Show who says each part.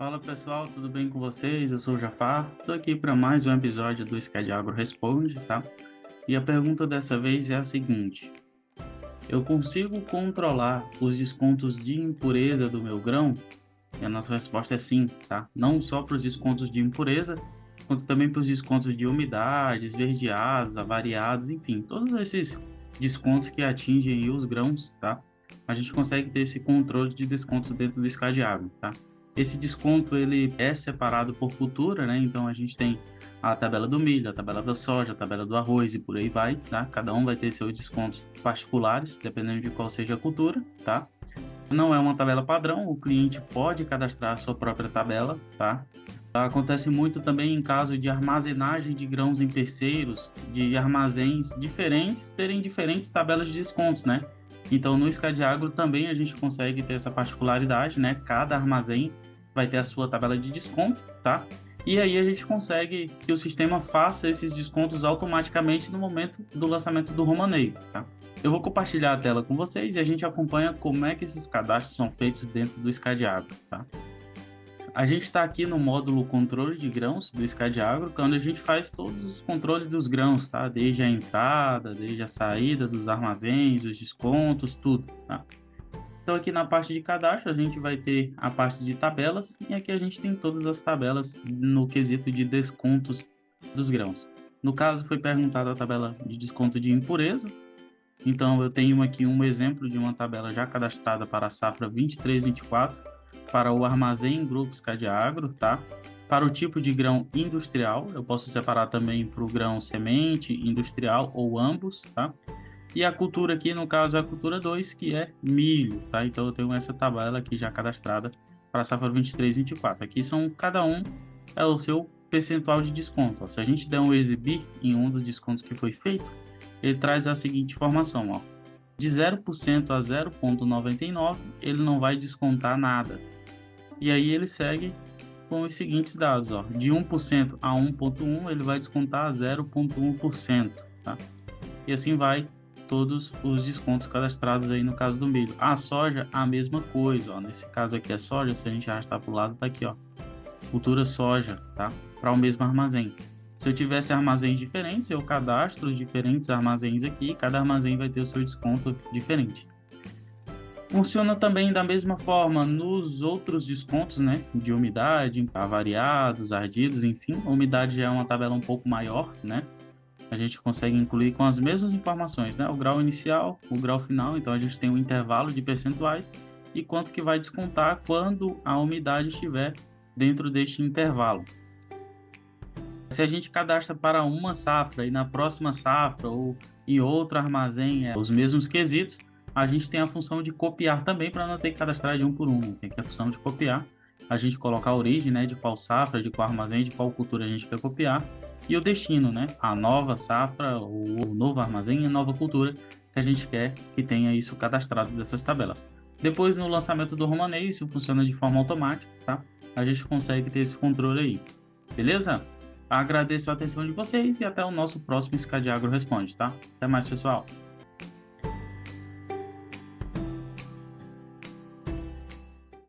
Speaker 1: Fala pessoal, tudo bem com vocês? Eu sou o Jafar, estou aqui para mais um episódio do Scad Agro Responde, tá? E a pergunta dessa vez é a seguinte: eu consigo controlar os descontos de impureza do meu grão? E a nossa resposta é sim, tá? Não só para os descontos de impureza, quanto também para os descontos de umidade, esverdeados, avariados, enfim, todos esses descontos que atingem aí os grãos, tá? A gente consegue ter esse controle de descontos dentro do Scad Agro, tá? Esse desconto ele é separado por cultura, né? Então a gente tem a tabela do milho, a tabela da soja, a tabela do arroz e por aí vai, tá? Cada um vai ter seus descontos particulares, dependendo de qual seja a cultura, tá? Não é uma tabela padrão, o cliente pode cadastrar a sua própria tabela, tá? Acontece muito também em caso de armazenagem de grãos em terceiros, de armazéns diferentes terem diferentes tabelas de descontos, né? Então, no Scad Agro também a gente consegue ter essa particularidade, né? Cada armazém vai ter a sua tabela de desconto, tá? E aí a gente consegue que o sistema faça esses descontos automaticamente no momento do lançamento do romaneio, tá? Eu vou compartilhar a tela com vocês e a gente acompanha como é que esses cadastros são feitos dentro do Scad Agro, tá? A gente está aqui no módulo controle de grãos do Scad Agro, que é onde a gente faz todos os controles dos grãos, tá? Desde a entrada, desde a saída dos armazéns, os descontos, tudo, tá? Então aqui na parte de cadastro a gente vai ter a parte de tabelas e aqui a gente tem todas as tabelas no quesito de descontos dos grãos. No caso foi perguntada a tabela de desconto de impureza, então eu tenho aqui um exemplo de uma tabela já cadastrada para a safra 23/24 para o armazém Grupo Scad Agro, tá? Para o tipo de grão industrial, eu posso separar também para o grão semente, industrial ou ambos, tá? E a cultura aqui, no caso, é a cultura 2, que é milho, tá? Então eu tenho essa tabela aqui já cadastrada para a safra 23/24. Aqui são, cada um é o seu percentual de desconto, ó. Se a gente der um exibir em um dos descontos que foi feito, ele traz a seguinte informação, ó. De 0% a 0,99, ele não vai descontar nada. E aí ele segue com os seguintes dados, ó. De 1% a 1,1, ele vai descontar 0,1%, tá? E assim vai todos os descontos cadastrados aí no caso do milho. A soja, a mesma coisa, ó. Nesse caso aqui a soja, se a gente arrastar para o lado, tá aqui, ó. Cultura soja, tá? Para o mesmo armazém. Se eu tivesse armazéns diferentes, eu cadastro diferentes armazéns aqui, cada armazém vai ter o seu desconto diferente. Funciona também da mesma forma nos outros descontos, né? De umidade, avariados, ardidos, enfim. A umidade já é uma tabela um pouco maior, né? A gente consegue incluir com as mesmas informações, né? O grau inicial, o grau final, então a gente tem um intervalo de percentuais e quanto que vai descontar quando a umidade estiver dentro deste intervalo. Se a gente cadastra para uma safra e na próxima safra ou em outro armazém os mesmos quesitos, a gente tem a função de copiar também para não ter que cadastrar de um por um. Tem que a função de copiar, a gente coloca a origem, né, de qual safra, de qual armazém, de qual cultura a gente quer copiar e o destino, né, a nova safra, o novo armazém e a nova cultura que a gente quer que tenha isso cadastrado dessas tabelas. Depois, no lançamento do romaneio, isso funciona de forma automática, tá? A gente consegue ter esse controle aí, beleza? Agradeço a atenção de vocês e até o nosso próximo Scad Agro Responde, tá? Até mais, pessoal!